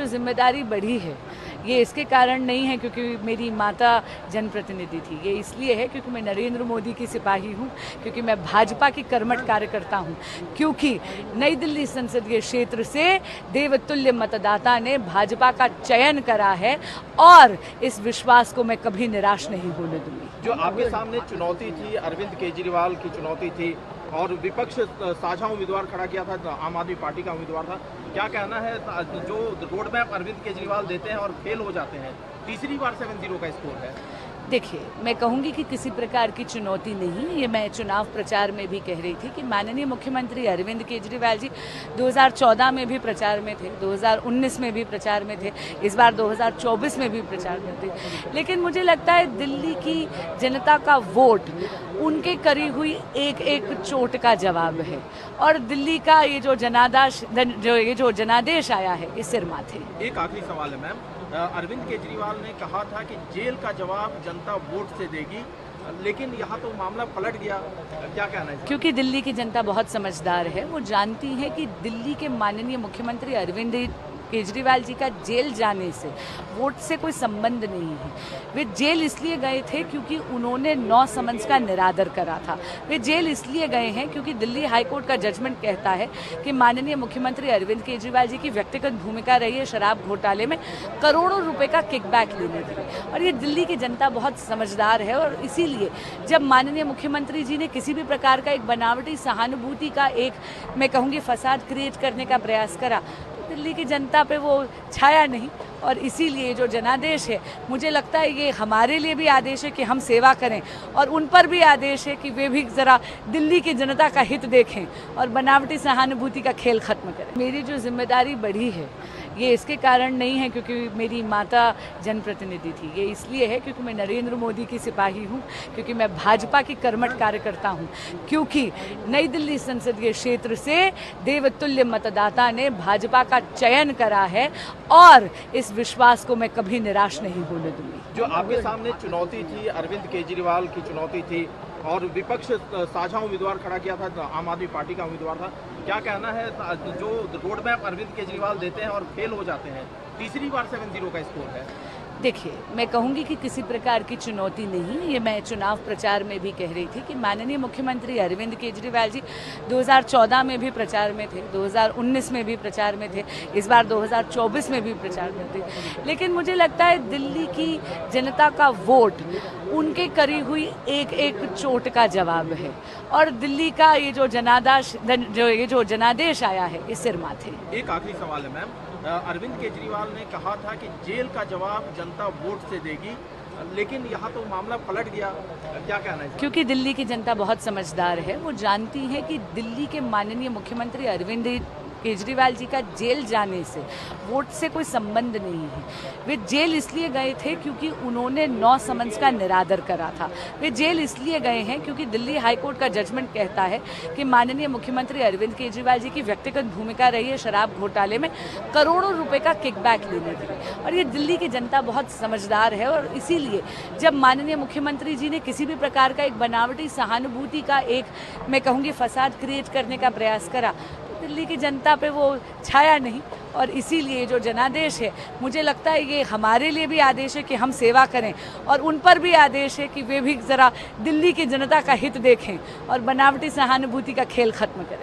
जिम्मेदारी बढ़ी है ये इसके कारण नहीं है क्योंकि मेरी माता जनप्रतिनिधि थी, ये इसलिए है क्योंकि मैं नरेंद्र मोदी की सिपाही हूँ, क्योंकि मैं भाजपा की कर्मठ कार्यकर्ता हूँ, क्योंकि नई दिल्ली संसदीय क्षेत्र से देवतुल्य मतदाता ने भाजपा का चयन करा है और इस विश्वास को मैं कभी निराश नहीं होने दूंगी। जो आपके सामने चुनौती थी, अरविंद केजरीवाल की चुनौती थी और विपक्ष साझा उम्मीदवार खड़ा किया था, आम आदमी पार्टी का उम्मीदवार था, क्या कहना है? जो रोड मैप अरविंद केजरीवाल देते हैं और फेल हो जाते हैं, तीसरी बार 7-0 का स्कोर है। देखिए, मैं कहूँगी कि किसी प्रकार की चुनौती नहीं, ये मैं चुनाव प्रचार में भी कह रही थी कि माननीय मुख्यमंत्री अरविंद केजरीवाल जी 2014 में भी प्रचार में थे, 2019 में भी प्रचार में थे, इस बार 2024 में भी प्रचार में थे, लेकिन मुझे लगता है दिल्ली की जनता का वोट उनके करी हुई एक एक चोट का जवाब है और दिल्ली का ये जो जनादेश आया है ये सिर माथे। एक आखिरी सवाल है मैम, अरविंद केजरीवाल ने कहा था कि जेल का जवाब जनता वोट से देगी, लेकिन यहाँ तो मामला पलट गया, क्या कहना है? क्योंकि दिल्ली की जनता बहुत समझदार है, वो जानती है कि दिल्ली के माननीय मुख्यमंत्री अरविंद केजरीवाल जी का जेल जाने से वोट से कोई संबंध नहीं है। वे जेल इसलिए गए थे क्योंकि उन्होंने 9 समन्स का निरादर करा था। वे जेल इसलिए गए हैं क्योंकि दिल्ली हाईकोर्ट का जजमेंट कहता है कि माननीय मुख्यमंत्री अरविंद केजरीवाल जी की व्यक्तिगत भूमिका रही है शराब घोटाले में करोड़ों रुपए का किकबैक लेने की, और ये दिल्ली की जनता बहुत समझदार है। और इसीलिए जब माननीय मुख्यमंत्री जी ने किसी भी प्रकार का एक बनावटी सहानुभूति का एक, मैं कहूँगी, फसाद क्रिएट करने का प्रयास करा, दिल्ली की जनता पे वो छाया नहीं, और इसीलिए जो जनादेश है, मुझे लगता है ये हमारे लिए भी आदेश है कि हम सेवा करें और उन पर भी आदेश है कि वे भी ज़रा दिल्ली की जनता का हित देखें और बनावटी सहानुभूति का खेल खत्म करें। मेरी जो जिम्मेदारी बढ़ी है ये इसके कारण नहीं है क्योंकि मेरी माता जनप्रतिनिधि थी, ये इसलिए है क्योंकि मैं नरेंद्र मोदी की सिपाही हूँ, क्योंकि मैं भाजपा की कर्मठ कार्यकर्ता हूँ, क्योंकि नई दिल्ली संसदीय क्षेत्र से देवतुल्य मतदाता ने भाजपा का चयन करा है और इस विश्वास को मैं कभी निराश नहीं होने दूंगी। जो आपके सामने चुनौती थी, अरविंद केजरीवाल की चुनौती थी और विपक्ष साझा उम्मीदवार खड़ा किया था, आम आदमी पार्टी का उम्मीदवार था, क्या कहना है? जो रोड मैप अरविंद केजरीवाल देते हैं और फेल हो जाते हैं, तीसरी बार 7-0 का स्कोर है। देखिए, मैं कहूँगी कि किसी प्रकार की चुनौती नहीं, ये मैं चुनाव प्रचार में भी कह रही थी कि माननीय मुख्यमंत्री अरविंद केजरीवाल जी 2014 में भी प्रचार में थे, 2019 में भी प्रचार में थे, इस बार 2024 में भी प्रचार में थे, लेकिन मुझे लगता है दिल्ली की जनता का वोट उनके करी हुई एक एक चोट का जवाब है और दिल्ली का ये जो जनादेश आया है ये सिर माथे। एक आखिरी सवाल है मैम, अरविंद केजरीवाल ने कहा था कि जेल का जवाब जनता वोट से देगी, लेकिन यहाँ तो मामला पलट गया, क्या कहना है? क्योंकि दिल्ली की जनता बहुत समझदार है, वो जानती है कि दिल्ली के माननीय मुख्यमंत्री अरविंद केजरीवाल जी का जेल जाने से वोट से कोई संबंध नहीं है। वे जेल इसलिए गए थे क्योंकि उन्होंने 9 समन्स का निरादर करा था। वे जेल इसलिए गए हैं क्योंकि दिल्ली हाईकोर्ट का जजमेंट कहता है कि माननीय मुख्यमंत्री अरविंद केजरीवाल जी की व्यक्तिगत भूमिका रही है शराब घोटाले में करोड़ों रुपए का किकबैक लेने की, और ये दिल्ली की जनता बहुत समझदार है। और इसीलिए जब माननीय मुख्यमंत्री जी ने किसी भी प्रकार का एक बनावटी सहानुभूति का एक, मैं कहूँगी, फसाद क्रिएट करने का प्रयास करा, दिल्ली की जनता पे वो छाया नहीं, और इसीलिए जो जनादेश है, मुझे लगता है ये हमारे लिए भी आदेश है कि हम सेवा करें और उन पर भी आदेश है कि वे भी ज़रा दिल्ली की जनता का हित देखें और बनावटी सहानुभूति का खेल खत्म करें।